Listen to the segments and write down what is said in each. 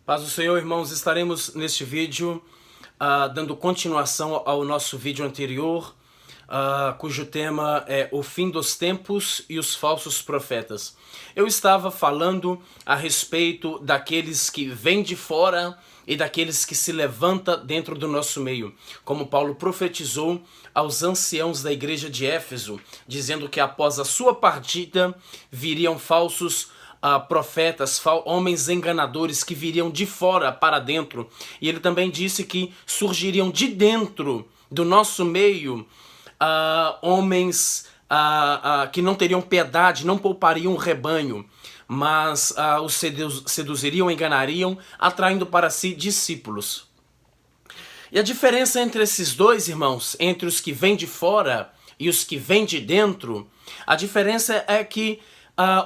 Paz do Senhor, irmãos, estaremos neste vídeo dando continuação ao nosso vídeo anterior, cujo tema é o fim dos tempos e os falsos profetas. Eu estava falando a respeito daqueles que vêm de fora e daqueles que se levantam dentro do nosso meio, como Paulo profetizou aos anciãos da igreja de Éfeso, dizendo que após a sua partida viriam falsos profetas, homens enganadores que viriam de fora para dentro. E ele também disse que surgiriam de dentro do nosso meio homens que não teriam piedade, não poupariam o rebanho, mas os seduziriam, enganariam, atraindo para si discípulos. E a diferença entre esses dois, irmãos, entre os que vêm de fora e os que vêm de dentro, a diferença é que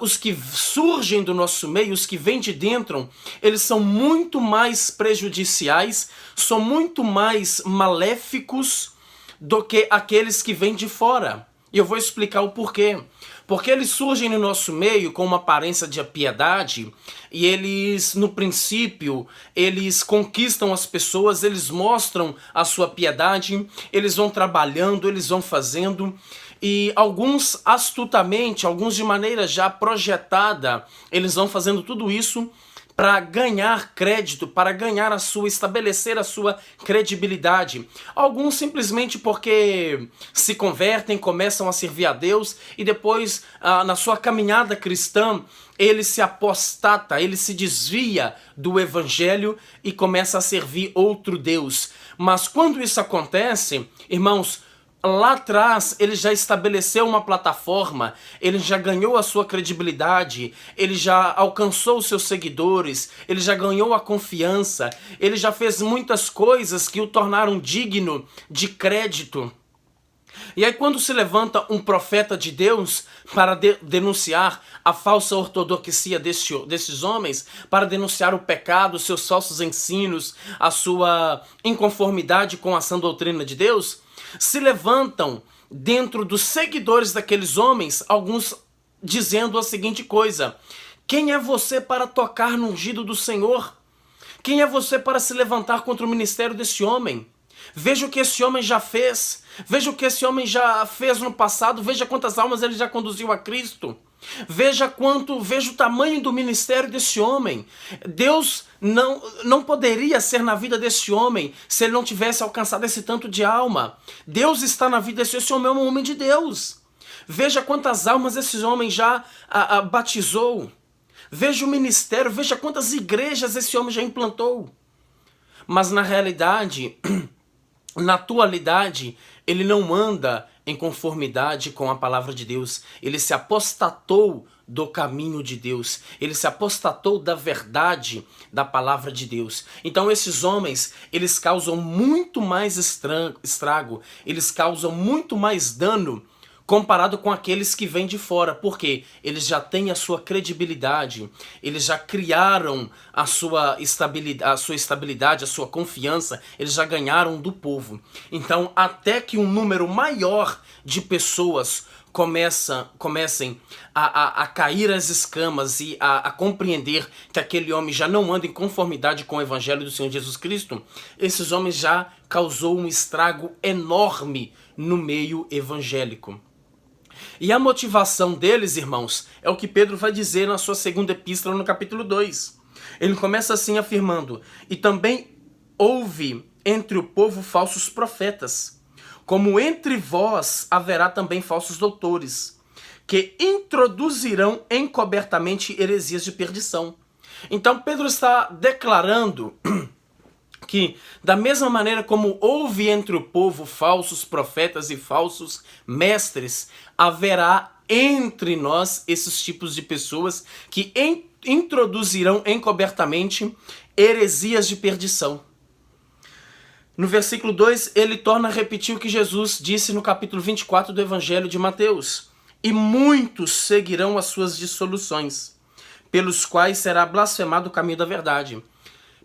os que surgem do nosso meio, os que vêm de dentro, eles são muito mais prejudiciais, são muito mais maléficos do que aqueles que vêm de fora. E eu vou explicar o porquê. Porque eles surgem no nosso meio com uma aparência de piedade e eles, no princípio, eles conquistam as pessoas, eles mostram a sua piedade, eles vão trabalhando, eles vão fazendo. E alguns astutamente, alguns de maneira já projetada, eles vão fazendo tudo isso para ganhar crédito, para ganhar estabelecer a sua credibilidade. Alguns simplesmente porque se convertem, começam a servir a Deus e depois, na sua caminhada cristã, ele se apostata, ele se desvia do evangelho e começa a servir outro Deus. Mas quando isso acontece, irmãos, lá atrás ele já estabeleceu uma plataforma, ele já ganhou a sua credibilidade, ele já alcançou os seus seguidores, ele já ganhou a confiança, ele já fez muitas coisas que o tornaram digno de crédito. E aí quando se levanta um profeta de Deus para denunciar a falsa ortodoxia desses homens, para denunciar o pecado, os seus falsos ensinos, a sua inconformidade com a sã doutrina de Deus, se levantam dentro dos seguidores daqueles homens, alguns dizendo a seguinte coisa: quem é você para tocar no ungido do Senhor? Quem é você para se levantar contra o ministério desse homem? Veja o que esse homem já fez, veja o que esse homem já fez no passado, veja quantas almas ele já conduziu a Cristo. Veja o tamanho do ministério desse homem. Deus não poderia ser na vida desse homem se ele não tivesse alcançado esse tanto de alma. Deus está na vida desse homem, é um homem de Deus. Veja quantas almas esse homem já batizou. Veja o ministério, veja quantas igrejas esse homem já implantou. Mas na realidade, na atualidade, ele não anda em conformidade com a palavra de Deus. Ele se apostatou do caminho de Deus. Ele se apostatou da verdade da palavra de Deus. Então esses homens, eles causam muito mais estrago, eles causam muito mais dano comparado com aqueles que vêm de fora, porque eles já têm a sua credibilidade, eles já criaram a sua estabilidade, a sua confiança, eles já ganharam do povo. Então, até que um número maior de pessoas comecem a cair as escamas e a compreender que aquele homem já não anda em conformidade com o evangelho do Senhor Jesus Cristo, esses homens já causou um estrago enorme no meio evangélico. E a motivação deles, irmãos, é o que Pedro vai dizer na sua segunda epístola, no capítulo 2. Ele começa assim afirmando: e também houve entre o povo falsos profetas, como entre vós haverá também falsos doutores, que introduzirão encobertamente heresias de perdição. Então Pedro está declarando que, da mesma maneira como houve entre o povo falsos profetas e falsos mestres, haverá entre nós esses tipos de pessoas que introduzirão encobertamente heresias de perdição. No versículo 2, ele torna a repetir o que Jesus disse no capítulo 24 do Evangelho de Mateus: e muitos seguirão as suas dissoluções, pelos quais será blasfemado o caminho da verdade.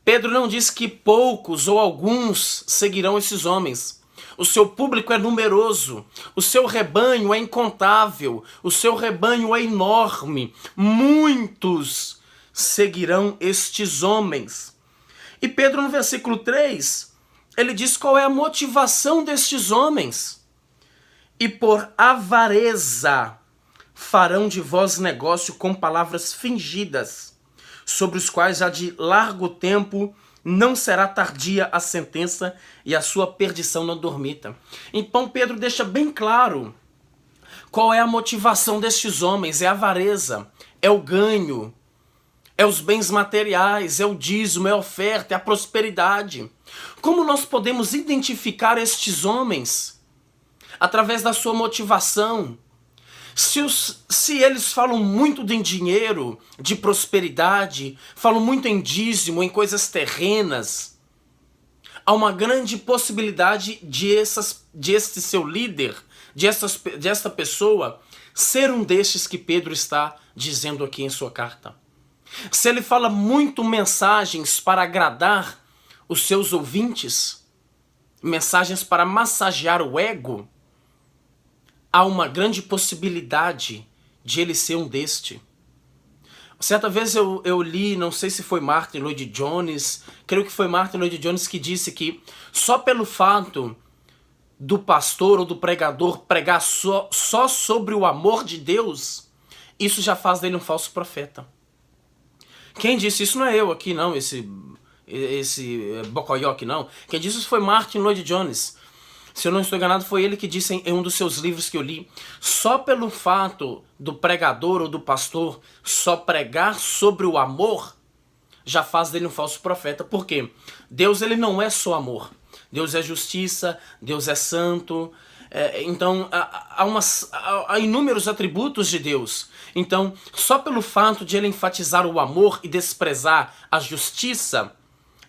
Pedro não diz que poucos ou alguns seguirão esses homens. O seu público é numeroso, o seu rebanho é incontável, o seu rebanho é enorme. Muitos seguirão estes homens. E Pedro, no versículo 3, ele diz qual é a motivação destes homens. E por avareza farão de vós negócio com palavras fingidas, sobre os quais já de largo tempo não será tardia a sentença e a sua perdição não dormita. Então Pedro deixa bem claro qual é a motivação destes homens: é a avareza, é o ganho, é os bens materiais, é o dízimo, é a oferta, é a prosperidade. Como nós podemos identificar estes homens? Através da sua motivação. Se eles falam muito de dinheiro, de prosperidade, falam muito em dízimo, em coisas terrenas, há uma grande possibilidade de este seu líder, de esta pessoa, ser um destes que Pedro está dizendo aqui em sua carta. Se ele fala muito mensagens para agradar os seus ouvintes, mensagens para massagear o ego, há uma grande possibilidade de ele ser um deste. Certa vez eu li, não sei se foi Martin Lloyd-Jones, creio que foi Martin Lloyd-Jones que disse que só pelo fato do pastor ou do pregador pregar só sobre o amor de Deus, isso já faz dele um falso profeta. Quem disse isso não é eu aqui não, esse bocoió aqui não. Quem disse isso foi Martin Lloyd-Jones. Se eu não estou enganado, foi ele que disse em um dos seus livros que eu li: só pelo fato do pregador ou do pastor só pregar sobre o amor, já faz dele um falso profeta. Por quê? Deus, ele não é só amor. Deus é justiça, Deus é santo. Então, há inúmeros atributos de Deus. Então, só pelo fato de ele enfatizar o amor e desprezar a justiça,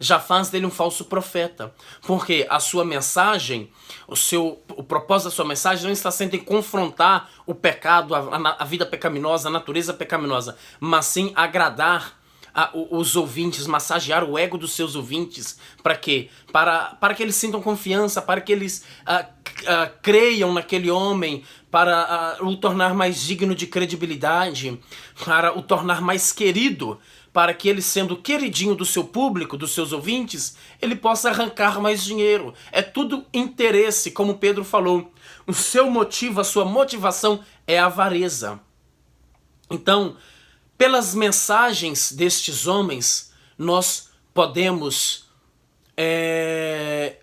já faz dele um falso profeta. Porque a sua mensagem, o propósito da sua mensagem não está sendo em confrontar o pecado, a vida pecaminosa, a natureza pecaminosa, mas sim agradar os ouvintes, massagear o ego dos seus ouvintes. Para quê? Para que eles sintam confiança, para que eles creiam naquele homem, para o tornar mais digno de credibilidade, para o tornar mais querido, para que ele, sendo queridinho do seu público, dos seus ouvintes, ele possa arrancar mais dinheiro. É tudo interesse, como Pedro falou. O seu motivo, a sua motivação é a avareza. Então, pelas mensagens destes homens, nós podemos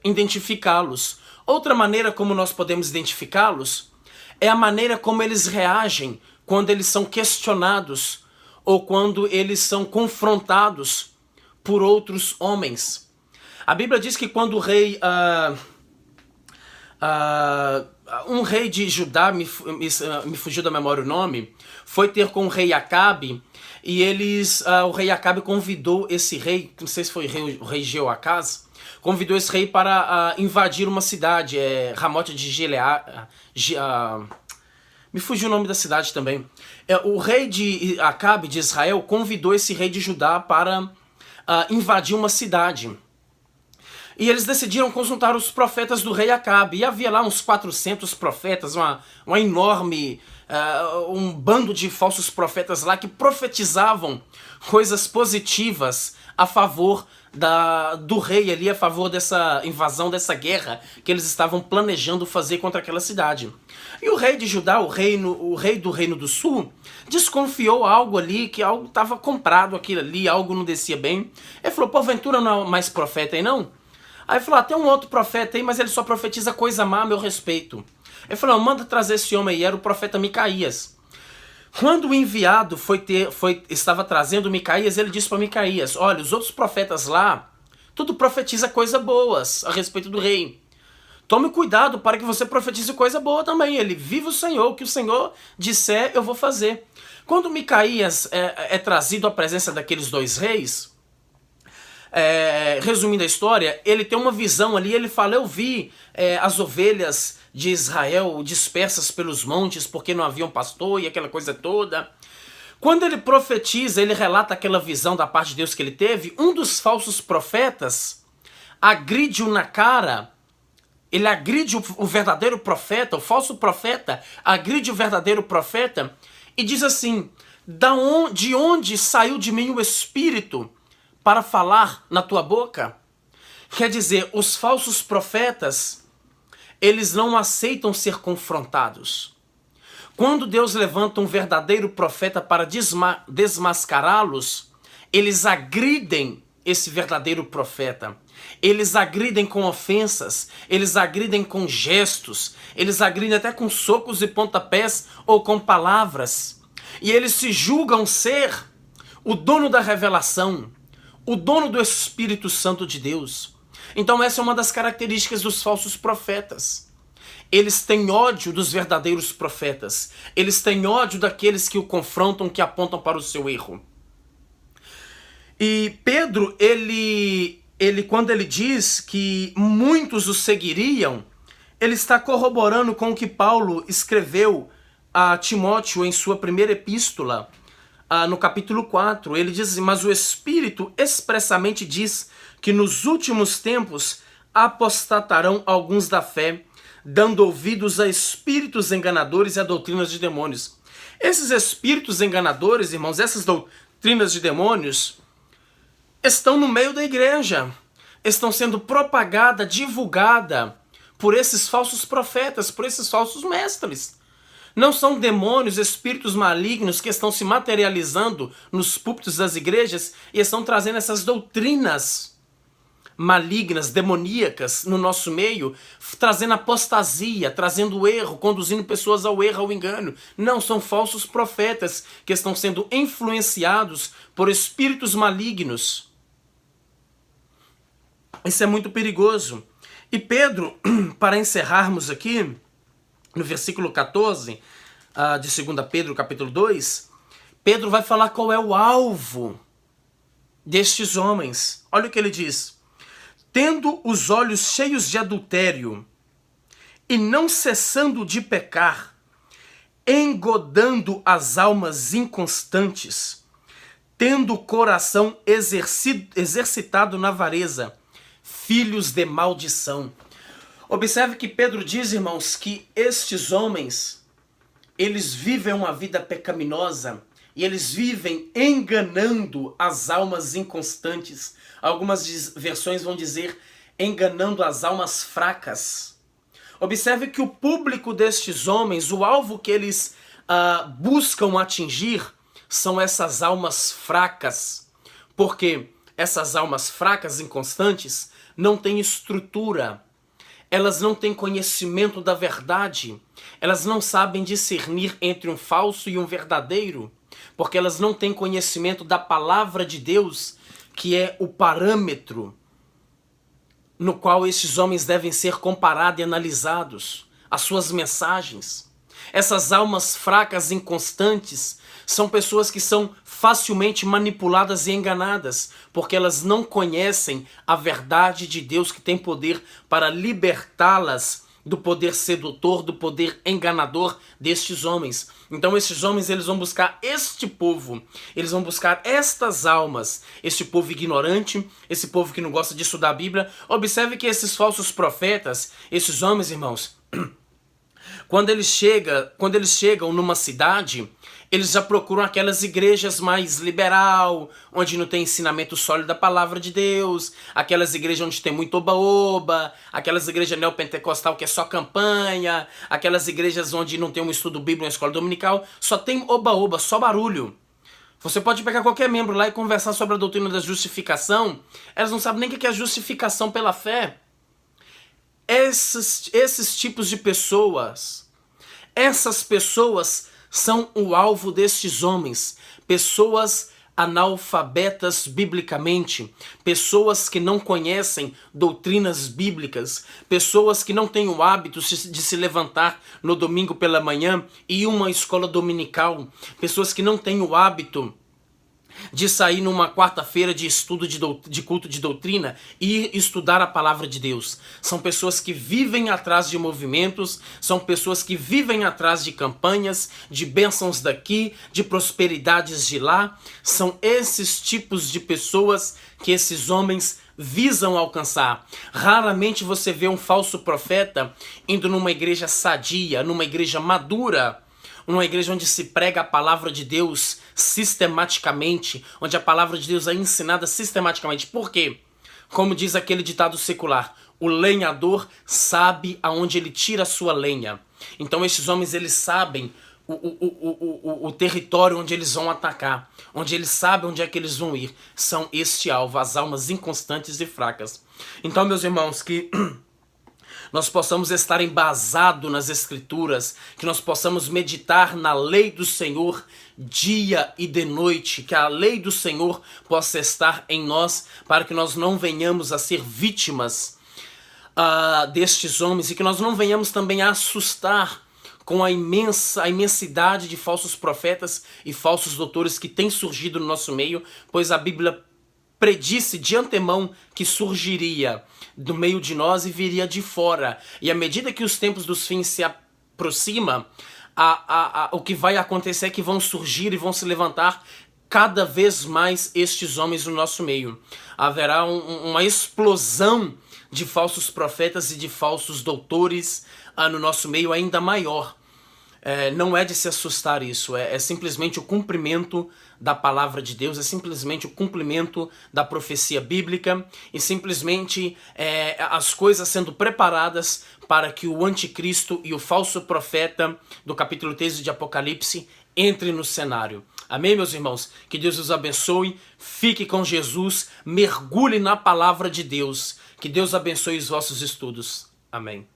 identificá-los. Outra maneira como nós podemos identificá-los é a maneira como eles reagem quando eles são questionados ou quando eles são confrontados por outros homens. A Bíblia diz que quando o rei, um rei de Judá, me fugiu da memória o nome, foi ter com o rei Acabe, e o rei Acabe convidou esse rei, não sei se foi o rei Jeoacás, convidou esse rei para invadir uma cidade, Ramote de Gileade. Me fugiu o nome da cidade também. O rei de Acabe, de Israel, convidou esse rei de Judá para invadir uma cidade. E eles decidiram consultar os profetas do rei Acabe. E havia lá uns 400 profetas, uma enorme... um bando de falsos profetas lá que profetizavam coisas positivas a favor do rei ali, a favor dessa invasão, dessa guerra que eles estavam planejando fazer contra aquela cidade. E o rei de Judá, o rei do Reino do Sul, desconfiou algo ali, que algo estava comprado aquilo ali, algo não descia bem. Ele falou: porventura não é mais profeta aí não? Aí ele falou: tem um outro profeta aí, mas ele só profetiza coisa má a meu respeito. Ele falou: manda trazer esse homem aí. Era o profeta Micaías. Quando o enviado estava trazendo Micaías, ele disse para Micaías: olha, os outros profetas lá, tudo profetiza coisas boas a respeito do rei. Tome cuidado para que você profetize coisa boa também. Ele: vive o Senhor, o que o Senhor disser, eu vou fazer. Quando Micaías é trazido à presença daqueles dois reis, resumindo a história, ele tem uma visão ali, ele fala: eu vi as ovelhas de Israel dispersas pelos montes porque não havia um pastor e aquela coisa toda. Quando ele profetiza, ele relata aquela visão da parte de Deus que ele teve, um dos falsos profetas agride-o na cara. Ele agride o verdadeiro profeta, o falso profeta agride o verdadeiro profeta e diz assim: de onde saiu de mim o Espírito para falar na tua boca. Quer dizer, os falsos profetas, eles não aceitam ser confrontados. Quando Deus levanta um verdadeiro profeta para desmascará-los, eles agridem esse verdadeiro profeta. Eles agridem com ofensas, eles agridem com gestos, eles agridem até com socos e pontapés ou com palavras. E eles se julgam ser o dono da revelação, o dono do Espírito Santo de Deus. Então essa é uma das características dos falsos profetas. Eles têm ódio dos verdadeiros profetas. Eles têm ódio daqueles que o confrontam, que apontam para o seu erro. E Pedro, quando ele diz que muitos o seguiriam, ele está corroborando com o que Paulo escreveu a Timóteo em sua primeira epístola, no capítulo 4. Ele diz assim: mas o Espírito expressamente diz que nos últimos tempos apostatarão alguns da fé, dando ouvidos a espíritos enganadores e a doutrinas de demônios. Esses espíritos enganadores, irmãos, essas doutrinas de demônios, estão no meio da igreja, estão sendo propagada, divulgada por esses falsos profetas, por esses falsos mestres. Não são demônios, espíritos malignos que estão se materializando nos púlpitos das igrejas e estão trazendo essas doutrinas malignas, demoníacas no nosso meio, trazendo apostasia, trazendo erro, conduzindo pessoas ao erro, ao engano. Não, são falsos profetas que estão sendo influenciados por espíritos malignos. Isso é muito perigoso. E Pedro, para encerrarmos aqui, no versículo 14 de 2 Pedro, capítulo 2, Pedro vai falar qual é o alvo destes homens. Olha o que ele diz: tendo os olhos cheios de adultério e não cessando de pecar, engodando as almas inconstantes, tendo o coração exercitado na avareza, filhos de maldição. Observe que Pedro diz, irmãos, que estes homens, eles vivem uma vida pecaminosa e eles vivem enganando as almas inconstantes. Algumas versões vão dizer enganando as almas fracas. Observe que o público destes homens, o alvo que eles buscam atingir, são essas almas fracas. Porque essas almas fracas, inconstantes, não têm estrutura. Elas não têm conhecimento da verdade. Elas não sabem discernir entre um falso e um verdadeiro. Porque elas não têm conhecimento da palavra de Deus, que é o parâmetro no qual esses homens devem ser comparados e analisados. As suas mensagens. Essas almas fracas, inconstantes, são pessoas que são facilmente manipuladas e enganadas, porque elas não conhecem a verdade de Deus, que tem poder para libertá-las do poder sedutor, do poder enganador destes homens. Então esses homens, eles vão buscar este povo, eles vão buscar estas almas, este povo ignorante, esse povo que não gosta de estudar a Bíblia. Observe que esses falsos profetas, esses homens, irmãos, quando eles chegam numa cidade, eles já procuram aquelas igrejas mais liberal, onde não tem ensinamento sólido da palavra de Deus, aquelas igrejas onde tem muito oba-oba, aquelas igrejas neopentecostal que é só campanha, aquelas igrejas onde não tem um estudo bíblico na escola dominical, só tem oba-oba, só barulho. Você pode pegar qualquer membro lá e conversar sobre a doutrina da justificação, elas não sabem nem o que é justificação pela fé. Esses tipos de pessoas, essas pessoas são o alvo destes homens, pessoas analfabetas biblicamente, pessoas que não conhecem doutrinas bíblicas, pessoas que não têm o hábito de se levantar no domingo pela manhã e ir a uma escola dominical, pessoas que não têm o hábito de sair numa quarta-feira de estudo de culto de doutrina e estudar a palavra de Deus. São pessoas que vivem atrás de movimentos, são pessoas que vivem atrás de campanhas, de bênçãos daqui, de prosperidades de lá. São esses tipos de pessoas que esses homens visam alcançar. Raramente você vê um falso profeta indo numa igreja sadia, numa igreja madura, numa igreja onde se prega a palavra de Deus sistematicamente, onde a palavra de Deus é ensinada sistematicamente. Por quê? Como diz aquele ditado secular, o lenhador sabe aonde ele tira a sua lenha. Então esses homens, eles sabem o território onde eles vão atacar, onde eles sabem onde é que eles vão ir. São este alvo, as almas inconstantes e fracas. Então, meus irmãos, que nós possamos estar embasados nas Escrituras, que nós possamos meditar na lei do Senhor dia e de noite, que a lei do Senhor possa estar em nós, para que nós não venhamos a ser vítimas destes homens, e que nós não venhamos também a assustar com a imensidade de falsos profetas e falsos doutores que têm surgido no nosso meio, pois a Bíblia predisse de antemão que surgiria do meio de nós e viria de fora. E à medida que os tempos dos fins se aproximam, o que vai acontecer é que vão surgir e vão se levantar cada vez mais estes homens no nosso meio. Haverá uma explosão de falsos profetas e de falsos doutores no nosso meio ainda maior. Não é de se assustar isso, é simplesmente o cumprimento da palavra de Deus, é simplesmente o cumprimento da profecia bíblica e simplesmente as coisas sendo preparadas para que o anticristo e o falso profeta do capítulo 13 de Apocalipse entre no cenário. Amém, meus irmãos? Que Deus os abençoe, fique com Jesus, mergulhe na palavra de Deus. Que Deus abençoe os vossos estudos. Amém.